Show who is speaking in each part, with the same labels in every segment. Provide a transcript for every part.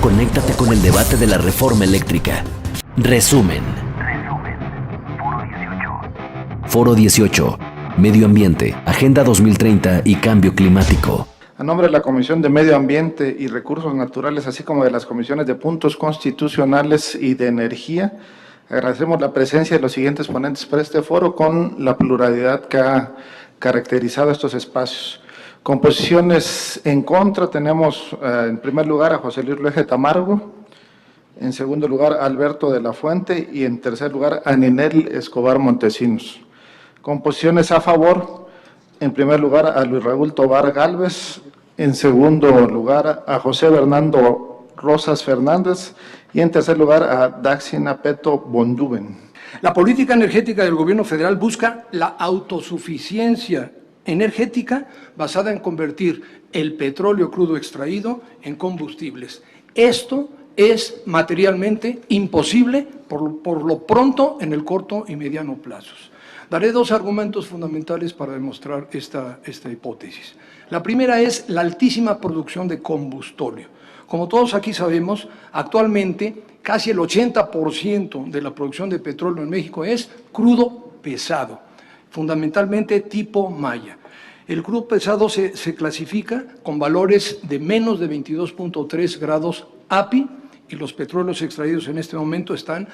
Speaker 1: conéctate con el debate de la reforma eléctrica. Resumen. Foro 18. Medio Ambiente, Agenda 2030 y Cambio Climático.
Speaker 2: A nombre de la Comisión de Medio Ambiente y Recursos Naturales, así como de las comisiones de puntos constitucionales y de energía, agradecemos la presencia de los siguientes ponentes para este foro con la pluralidad que ha caracterizado estos espacios. Con posiciones en contra tenemos en primer lugar a José Luis Luege Tamargo, en segundo lugar a Alberto de la Fuente y en tercer lugar a Ninel Escobar Montesinos. Con posiciones a favor, en primer lugar a Luis Raúl Tobar Gálvez, en segundo lugar a José Bernardo Rosas Fernández y en tercer lugar a Daxina Peto Bonduben.
Speaker 3: La política energética del gobierno federal busca la autosuficiencia energética basada en convertir el petróleo crudo extraído en combustibles. Esto es materialmente imposible por lo pronto en el corto y mediano plazos. Daré dos argumentos fundamentales para demostrar esta hipótesis. La primera es la altísima producción de combustóleo. Como todos aquí sabemos, actualmente casi el 80% de la producción de petróleo en México es crudo pesado, fundamentalmente tipo Maya. El crudo pesado se clasifica con valores de menos de 22.3 grados API y los petróleos extraídos en este momento están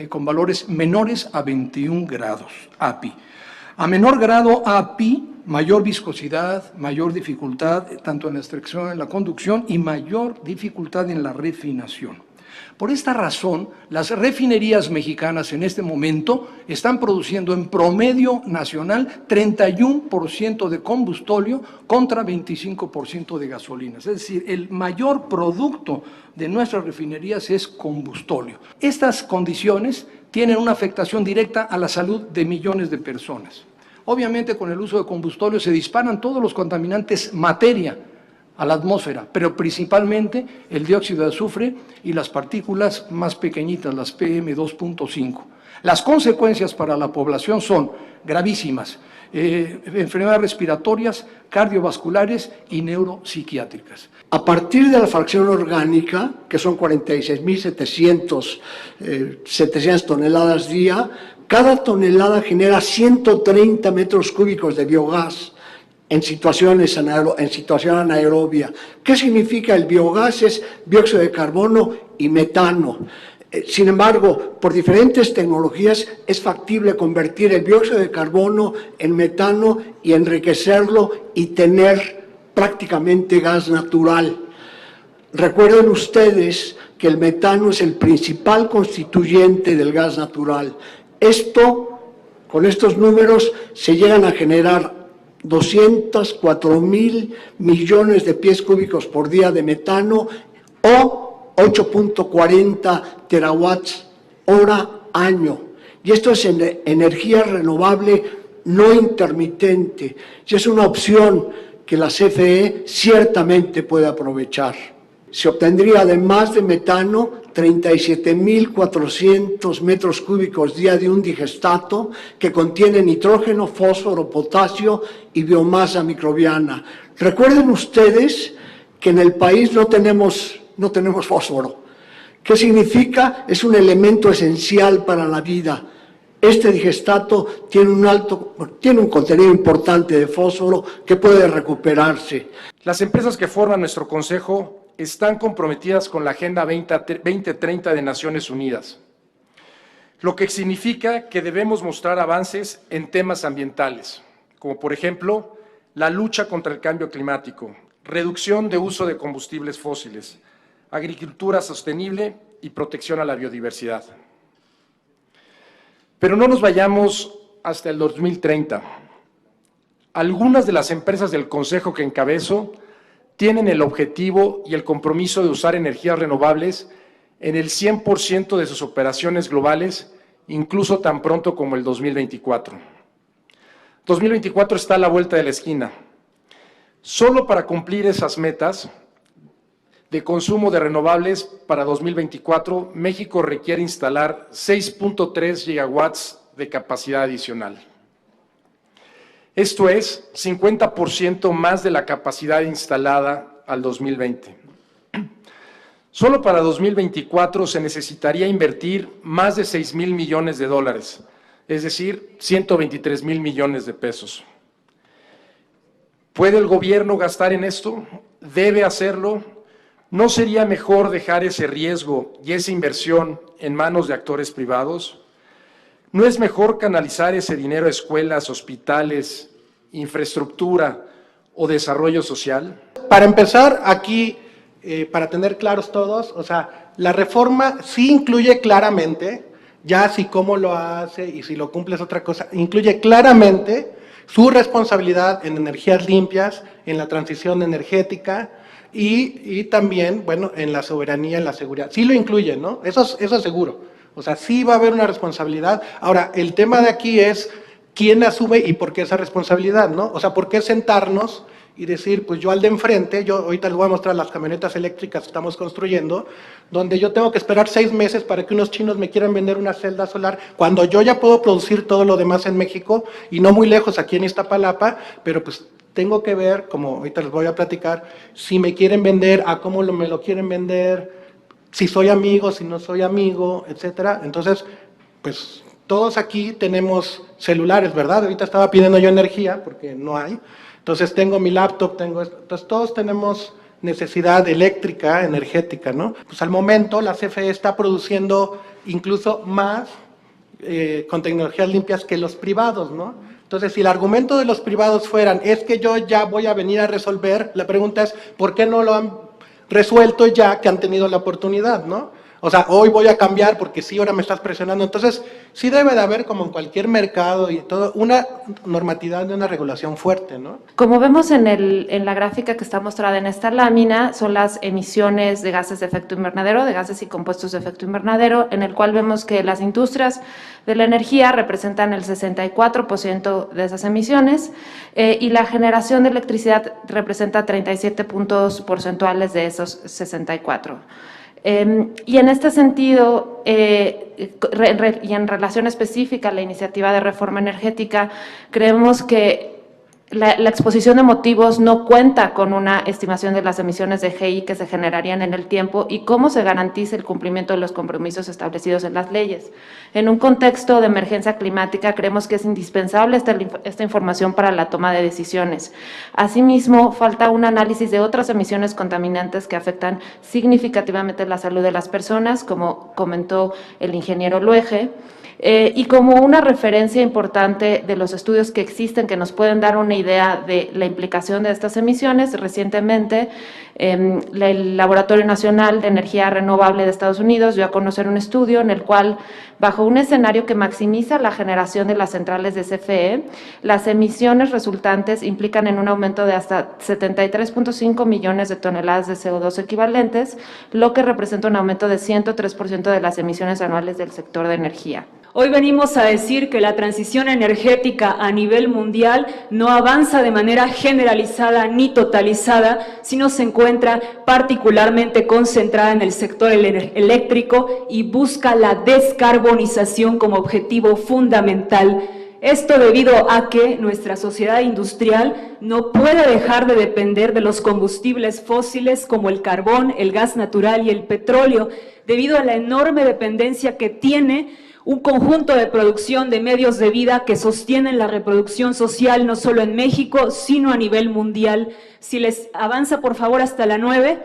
Speaker 3: con valores menores a 21 grados API. A menor grado API, mayor viscosidad, mayor dificultad tanto en la extracción, en la conducción y mayor dificultad en la refinación. Por esta razón, las refinerías mexicanas en este momento están produciendo en promedio nacional 31% de combustóleo contra 25% de gasolina. Es decir, el mayor producto de nuestras refinerías es combustóleo. Estas condiciones tienen una afectación directa a la salud de millones de personas. Obviamente, con el uso de combustóleo se disparan todos los contaminantes materia a la atmósfera, pero principalmente el dióxido de azufre y las partículas más pequeñitas, las PM2.5. Las consecuencias para la población son gravísimas, enfermedades respiratorias, cardiovasculares y neuropsiquiátricas.
Speaker 4: A partir de la fracción orgánica, que son 46.700 toneladas día, cada tonelada genera 130 metros cúbicos de biogás en situación anaerobia. ¿Qué significa el biogás? Es dióxido de carbono y metano. Sin embargo, por diferentes tecnologías es factible convertir el dióxido de carbono en metano y enriquecerlo y tener prácticamente gas natural. Recuerden ustedes que el metano es el principal constituyente del gas natural. Con estos números se llegan a generar 204.000 millones de pies cúbicos por día de metano o 8.40 terawatts hora año. Y esto es energía renovable no intermitente. Y es una opción que la CFE ciertamente puede aprovechar. Se obtendría además de metano 37.400 metros cúbicos día de un digestato que contiene nitrógeno, fósforo, potasio y biomasa microbiana. Recuerden ustedes que en el país no tenemos fósforo. ¿Qué significa? Es un elemento esencial para la vida. Este digestato tiene un contenido importante de fósforo que puede recuperarse.
Speaker 5: Las empresas que forman nuestro consejo están comprometidas con la Agenda 2030 de Naciones Unidas, lo que significa que debemos mostrar avances en temas ambientales, como por ejemplo la lucha contra el cambio climático, reducción de uso de combustibles fósiles, agricultura sostenible y protección a la biodiversidad. Pero no nos vayamos hasta el 2030. Algunas de las empresas del Consejo que encabezo tienen el objetivo y el compromiso de usar energías renovables en el 100% de sus operaciones globales, incluso tan pronto como el 2024. 2024 está a la vuelta de la esquina. Solo para cumplir esas metas de consumo de renovables para 2024, México requiere instalar 6.3 gigawatts de capacidad adicional. Esto es 50% más de la capacidad instalada al 2020. Solo para 2024 se necesitaría invertir más de 6,000 millones de dólares, es decir, 123,000 millones de pesos. ¿Puede el gobierno gastar en esto? ¿Debe hacerlo? ¿No sería mejor dejar ese riesgo y esa inversión en manos de actores privados? ¿No es mejor canalizar ese dinero a escuelas, hospitales, infraestructura o desarrollo social?
Speaker 6: Para empezar, aquí, para tener claros todos, o sea, la reforma sí incluye claramente, ya si cómo lo hace y si lo cumple es otra cosa, incluye claramente su responsabilidad en energías limpias, en la transición energética y también, bueno, en la soberanía, en la seguridad. Sí lo incluye, ¿no? Eso es seguro. O sea, sí va a haber una responsabilidad. Ahora, el tema de aquí es quién asume y por qué esa responsabilidad, ¿no? O sea, ¿por qué sentarnos y decir, pues yo al de enfrente, yo ahorita les voy a mostrar las camionetas eléctricas que estamos construyendo, donde yo tengo que esperar 6 meses para que unos chinos me quieran vender una celda solar, cuando yo ya puedo producir todo lo demás en México, y no muy lejos aquí en Iztapalapa, pero pues tengo que ver, como ahorita les voy a platicar, si me quieren vender, a cómo me lo quieren vender, si soy amigo, si no soy amigo, etcétera. Entonces, pues todos aquí tenemos celulares, ¿verdad? Ahorita estaba pidiendo yo energía, porque no hay. Entonces tengo mi laptop, tengo esto. Entonces todos tenemos necesidad eléctrica, energética, ¿no? Pues al momento la CFE está produciendo incluso más con tecnologías limpias que los privados, ¿no? Entonces, si el argumento de los privados fueran, es que yo ya voy a venir a resolver, la pregunta es, ¿por qué no lo han resuelto ya que han tenido la oportunidad, ¿no? O sea, hoy voy a cambiar porque sí, ahora me estás presionando. Entonces, sí debe de haber, como en cualquier mercado y todo, una normatividad de una regulación fuerte, ¿no?
Speaker 7: Como vemos en la gráfica que está mostrada en esta lámina, son las emisiones de gases de efecto invernadero, de gases y compuestos de efecto invernadero, en el cual vemos que las industrias de la energía representan el 64% de esas emisiones y la generación de electricidad representa 37 puntos porcentuales de esos 64. Y en este sentido, y en relación específica a la iniciativa de reforma energética, creemos que la exposición de motivos no cuenta con una estimación de las emisiones de GI que se generarían en el tiempo y cómo se garantiza el cumplimiento de los compromisos establecidos en las leyes. En un contexto de emergencia climática, creemos que es indispensable esta información para la toma de decisiones. Asimismo, falta un análisis de otras emisiones contaminantes que afectan significativamente la salud de las personas, como comentó el ingeniero Luege, y como una referencia importante de los estudios que existen que nos pueden dar una idea de la implicación de estas emisiones, recientemente el Laboratorio Nacional de Energía Renovable de Estados Unidos dio a conocer un estudio en el cual, bajo un escenario que maximiza la generación de las centrales de CFE, las emisiones resultantes implican en un aumento de hasta 73.5 millones de toneladas de CO2 equivalentes, lo que representa un aumento de 103% de las emisiones anuales del sector de energía.
Speaker 8: Hoy venimos a decir que la transición energética a nivel mundial no avanza de manera generalizada ni totalizada, sino se encuentra particularmente concentrada en el sector eléctrico y busca la descarbonización como objetivo fundamental. Esto debido a que nuestra sociedad industrial no puede dejar de depender de los combustibles fósiles como el carbón, el gas natural y el petróleo, debido a la enorme dependencia que tiene un conjunto de producción de medios de vida que sostienen la reproducción social no solo en México, sino a nivel mundial. Si les avanza, por favor, hasta la 9.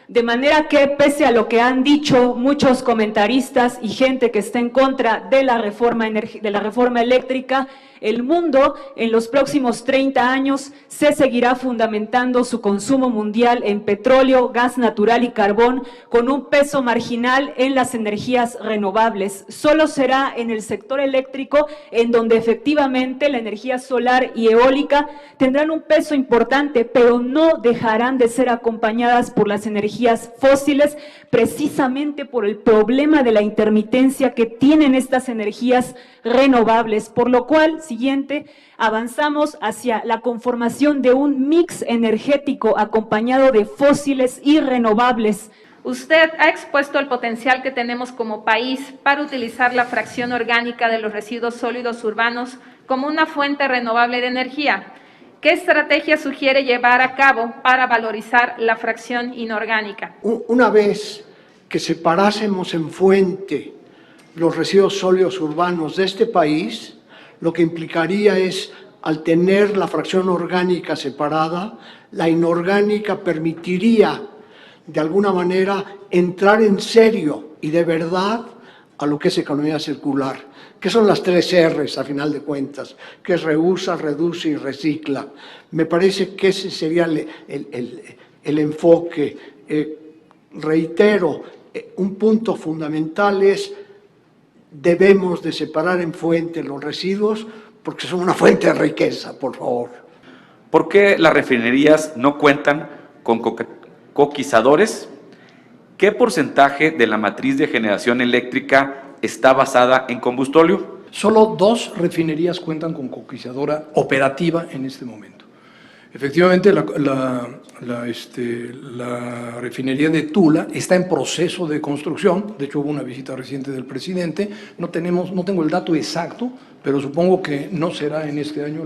Speaker 8: De manera que, pese a lo que han dicho muchos comentaristas y gente que está en contra de la reforma eléctrica, el mundo en los próximos 30 años se seguirá fundamentando su consumo mundial en petróleo, gas natural y carbón, con un peso marginal en las energías renovables. Solo será en el sector eléctrico en donde efectivamente la energía solar y eólica tendrán un peso importante, pero no dejarán de ser acompañadas por las energías fósiles, precisamente por el problema de la intermitencia que tienen estas energías renovables, por lo cual, siguiente, avanzamos hacia la conformación de un mix energético acompañado de fósiles y renovables.
Speaker 9: Usted ha expuesto el potencial que tenemos como país para utilizar la fracción orgánica de los residuos sólidos urbanos como una fuente renovable de energía. ¿Qué estrategia sugiere llevar a cabo para valorizar la fracción inorgánica?
Speaker 4: Una vez que separásemos en fuente los residuos sólidos urbanos de este país, lo que implicaría es, al tener la fracción orgánica separada, la inorgánica permitiría, de alguna manera, entrar en serio y de verdad a lo que es economía circular, que son las 3 Rs a final de cuentas, que es reusa, reduce y recicla. Me parece que ese sería el enfoque. Reitero, un punto fundamental es debemos de separar en fuente los residuos porque son una fuente de riqueza, por favor.
Speaker 10: ¿Por qué las refinerías no cuentan con coquizadores? ¿Qué porcentaje de la matriz de generación eléctrica está basada en combustóleo?
Speaker 3: Solo 2 refinerías cuentan con coquizadora operativa en este momento. Efectivamente, la refinería de Tula está en proceso de construcción. De hecho, hubo una visita reciente del presidente. No tengo el dato exacto, pero supongo que no será en este año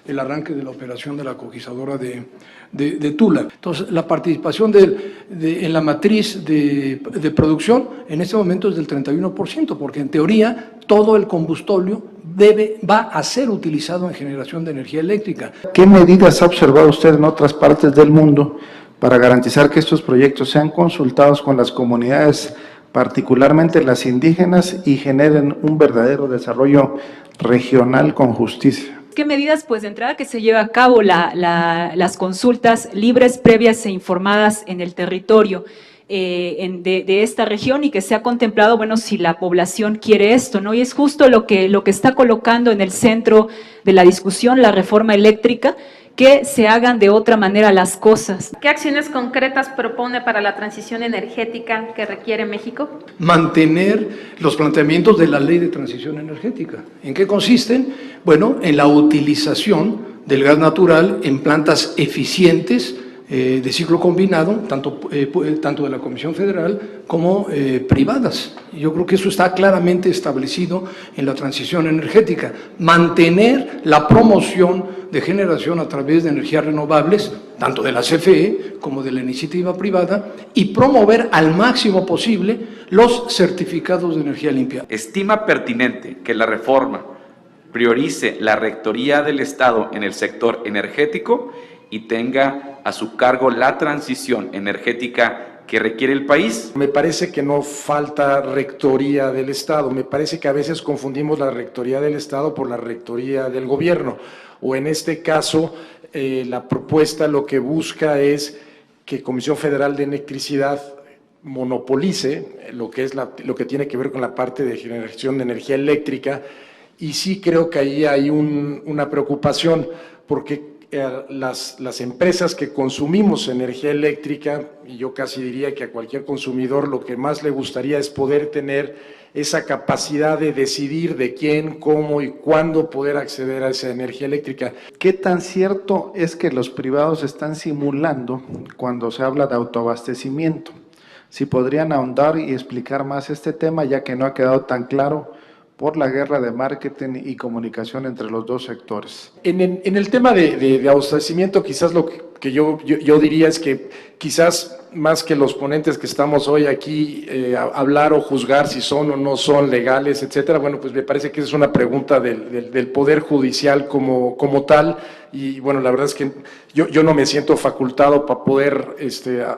Speaker 3: el arranque de la operación de la coquizadora de Tula. Entonces, la participación en la matriz de producción en este momento es del 31%, porque en teoría todo el combustóleo va a ser utilizado en generación de energía eléctrica.
Speaker 2: ¿Qué medidas ha observado usted en otras partes del mundo para garantizar que estos proyectos sean consultados con las comunidades, particularmente las indígenas, y generen un verdadero desarrollo regional con justicia?
Speaker 8: ¿Qué medidas? Pues de entrada que se lleve a cabo las consultas libres, previas e informadas en el territorio de esta región, y que se ha contemplado, bueno, si la población quiere esto, ¿no? Y es justo lo que está colocando en el centro de la discusión la reforma eléctrica, que se hagan de otra manera las cosas.
Speaker 9: ¿Qué acciones concretas propone para la transición energética que requiere México?
Speaker 3: Mantener los planteamientos de la Ley de Transición Energética. ¿En qué consisten? Bueno, en la utilización del gas natural en plantas eficientes de ciclo combinado, tanto de la Comisión Federal como privadas. Yo creo que eso está claramente establecido en la transición energética. Mantener la promoción de generación a través de energías renovables, tanto de la CFE como de la iniciativa privada, y promover al máximo posible los certificados de energía limpia.
Speaker 10: ¿Estima pertinente que la reforma priorice la rectoría del Estado en el sector energético y tenga a su cargo la transición energética que requiere el país?
Speaker 5: Me parece que no falta rectoría del Estado, me parece que a veces confundimos la rectoría del Estado por la rectoría del gobierno, o en este caso la propuesta lo que busca es que Comisión Federal de Electricidad monopolice lo que tiene que ver con la parte de generación de energía eléctrica, y sí creo que ahí hay una preocupación, porque las empresas que consumimos energía eléctrica, y yo casi diría que a cualquier consumidor lo que más le gustaría es poder tener esa capacidad de decidir de quién, cómo y cuándo poder acceder a esa energía eléctrica.
Speaker 2: ¿Qué tan cierto es que los privados están simulando cuando se habla de autoabastecimiento? Si podrían ahondar y explicar más este tema, ya que no ha quedado tan claro por la guerra de marketing y comunicación entre los dos sectores.
Speaker 5: En el tema de abastecimiento, quizás lo que yo diría es que quizás más que los ponentes que estamos hoy aquí, hablar o juzgar si son o no son legales, etcétera, bueno, pues me parece que es una pregunta del Poder Judicial como tal, y bueno, la verdad es que yo no me siento facultado para poder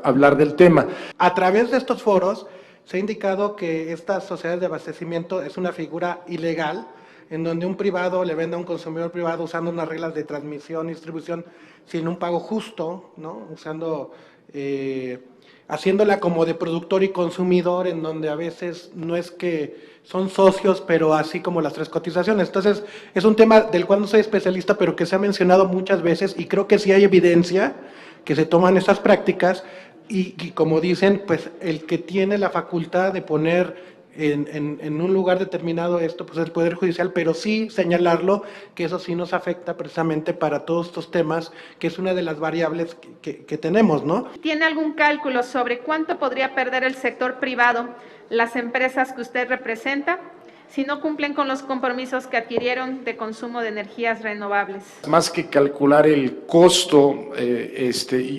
Speaker 5: hablar del tema.
Speaker 6: A través de estos foros se ha indicado que estas sociedades de abastecimiento es una figura ilegal, en donde un privado le vende a un consumidor privado usando unas reglas de transmisión y distribución sin un pago justo, ¿no? Haciéndola como de productor y consumidor, en donde a veces no es que son socios, pero así como las 3 cotizaciones. Entonces, es un tema del cual no soy especialista, pero que se ha mencionado muchas veces, y creo que sí hay evidencia que se toman estas prácticas, y como dicen, pues el que tiene la facultad de poner en un lugar determinado esto, pues el Poder Judicial, pero sí señalarlo, que eso sí nos afecta precisamente para todos estos temas, que es una de las variables que tenemos, ¿no?
Speaker 9: ¿Tiene algún cálculo sobre cuánto podría perder el sector privado, las empresas que usted representa, si no cumplen con los compromisos que adquirieron de consumo de energías renovables?
Speaker 5: Más que calcular el costo,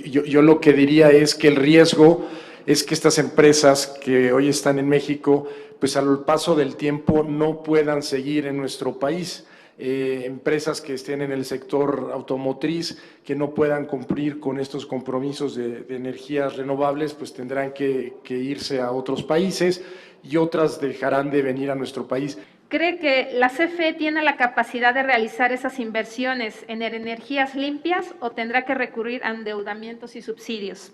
Speaker 5: yo lo que diría es que el riesgo es que estas empresas que hoy están en México, pues al paso del tiempo no puedan seguir en nuestro país. Empresas que estén en el sector automotriz, que no puedan cumplir con estos compromisos de energías renovables, pues tendrán que irse a otros países y otras dejarán de venir a nuestro país.
Speaker 9: ¿Cree que la CFE tiene la capacidad de realizar esas inversiones en energías limpias o tendrá que recurrir a endeudamientos y subsidios?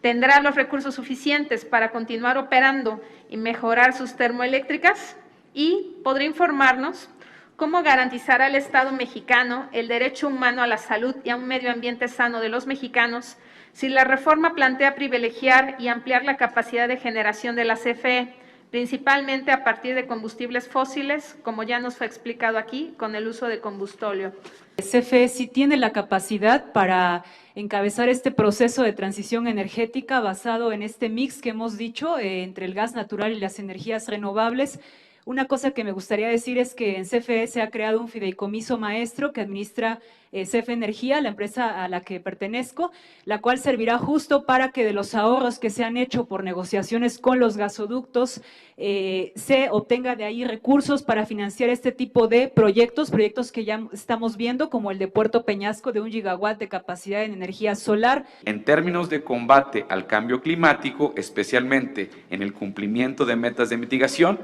Speaker 9: ¿Tendrá los recursos suficientes para continuar operando y mejorar sus termoeléctricas? Y podría informarnos cómo garantizará el Estado mexicano el derecho humano a la salud y a un medio ambiente sano de los mexicanos si la reforma plantea privilegiar y ampliar la capacidad de generación de la CFE, principalmente a partir de combustibles fósiles, como ya nos fue explicado aquí, con el uso de combustóleo.
Speaker 8: CFE sí tiene la capacidad para encabezar este proceso de transición energética basado en este mix que hemos dicho entre el gas natural y las energías renovables. Una cosa que me gustaría decir es que en CFE se ha creado un fideicomiso maestro que administra CFE Energía, la empresa a la que pertenezco, la cual servirá justo para que de los ahorros que se han hecho por negociaciones con los gasoductos se obtenga de ahí recursos para financiar este tipo de proyectos que ya estamos viendo, como el de Puerto Peñasco de 1 gigawatt de capacidad en energía solar.
Speaker 10: En términos de combate al cambio climático, especialmente en el cumplimiento de metas de mitigación,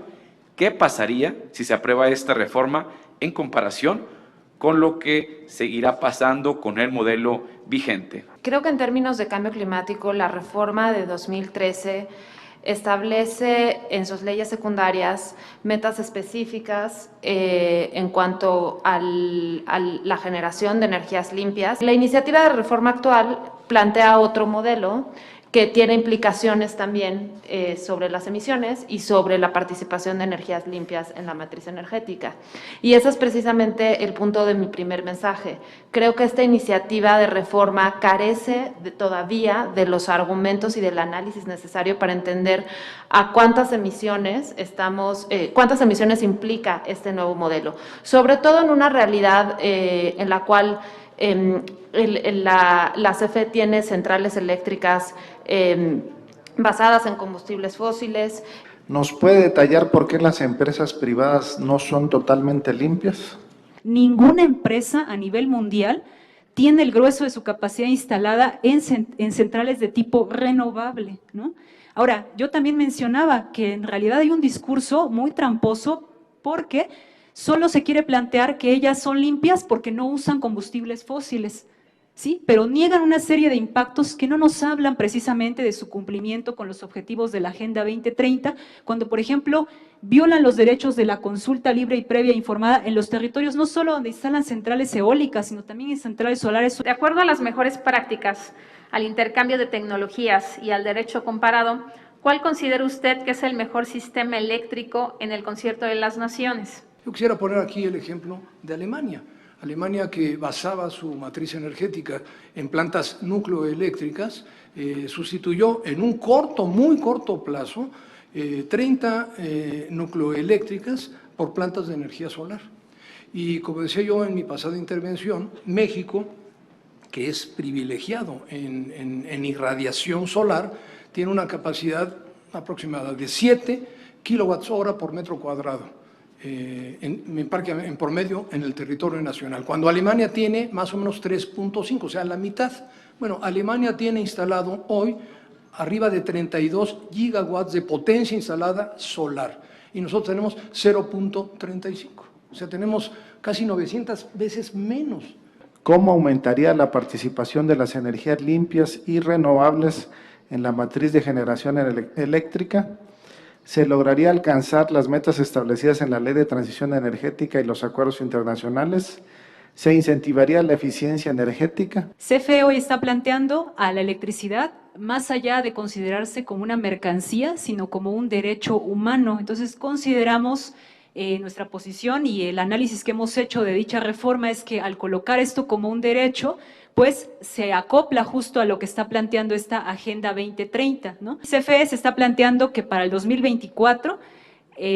Speaker 10: ¿qué pasaría si se aprueba esta reforma en comparación con lo que seguirá pasando con el modelo vigente?
Speaker 7: Creo que en términos de cambio climático, la reforma de 2013 establece en sus leyes secundarias metas específicas en cuanto a la generación de energías limpias. La iniciativa de reforma actual plantea otro modelo que tiene implicaciones también sobre las emisiones y sobre la participación de energías limpias en la matriz energética. Y ese es precisamente el punto de mi primer mensaje. Creo que esta iniciativa de reforma carece todavía de los argumentos y del análisis necesario para entender a cuántas emisiones implica este nuevo modelo, sobre todo en una realidad en la cual la CFE tiene centrales eléctricas basadas en combustibles fósiles.
Speaker 2: ¿Nos puede detallar por qué las empresas privadas no son totalmente limpias?
Speaker 8: Ninguna empresa a nivel mundial tiene el grueso de su capacidad instalada en centrales de tipo renovable, ¿no? Ahora, yo también mencionaba que en realidad hay un discurso muy tramposo porque solo se quiere plantear que ellas son limpias porque no usan combustibles fósiles, ¿sí? Pero niegan una serie de impactos que no nos hablan precisamente de su cumplimiento con los objetivos de la Agenda 2030, cuando, por ejemplo, violan los derechos de la consulta libre y previa informada en los territorios, no solo donde instalan centrales eólicas, sino también en centrales solares.
Speaker 9: De acuerdo a las mejores prácticas, al intercambio de tecnologías y al derecho comparado, ¿cuál considera usted que es el mejor sistema eléctrico en el concierto de las naciones?
Speaker 3: Yo quisiera poner aquí el ejemplo de Alemania. Alemania, que basaba su matriz energética en plantas nucleoeléctricas, sustituyó en un muy corto plazo 30 nucleoeléctricas por plantas de energía solar. Y como decía yo en mi pasada intervención, México, que es privilegiado en irradiación solar, tiene una capacidad aproximada de 7 kWh por metro cuadrado. En promedio en el territorio nacional, cuando Alemania tiene más o menos 3.5, o sea, la mitad. Bueno, Alemania tiene instalado hoy arriba de 32 gigawatts de potencia instalada solar y nosotros tenemos 0.35, o sea, tenemos casi 900 veces menos.
Speaker 2: ¿Cómo aumentaría la participación de las energías limpias y renovables en la matriz de generación eléctrica? ¿Se lograría alcanzar las metas establecidas en la Ley de Transición Energética y los acuerdos internacionales? ¿Se incentivaría la eficiencia energética?
Speaker 8: CFE hoy está planteando a la electricidad más allá de considerarse como una mercancía, sino como un derecho humano. Entonces consideramos nuestra posición y el análisis que hemos hecho de dicha reforma es que al colocar esto como un derecho, pues se acopla justo a lo que está planteando esta Agenda 2030, ¿no? CFE se está planteando que para el 2024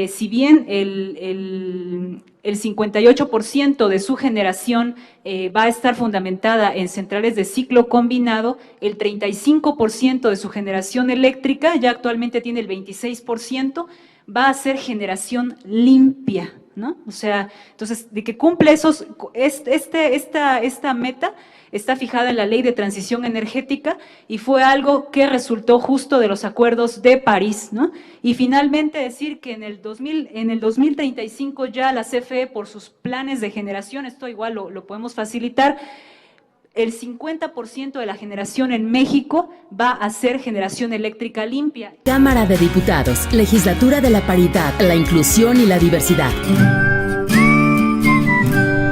Speaker 8: si bien el 58% de su generación va a estar fundamentada en centrales de ciclo combinado, el 35% de su generación eléctrica, ya actualmente tiene el 26%, va a ser generación limpia, ¿no? O sea, entonces, de que cumple esos, esta meta está fijada en la Ley de Transición Energética y fue algo que resultó justo de los acuerdos de París, ¿no? Y finalmente decir que en el 2035 ya la CFE, por sus planes de generación, esto igual lo podemos facilitar, el 50% de la generación en México va a ser generación eléctrica limpia.
Speaker 11: Cámara de Diputados, Legislatura de la Paridad, la Inclusión y la Diversidad.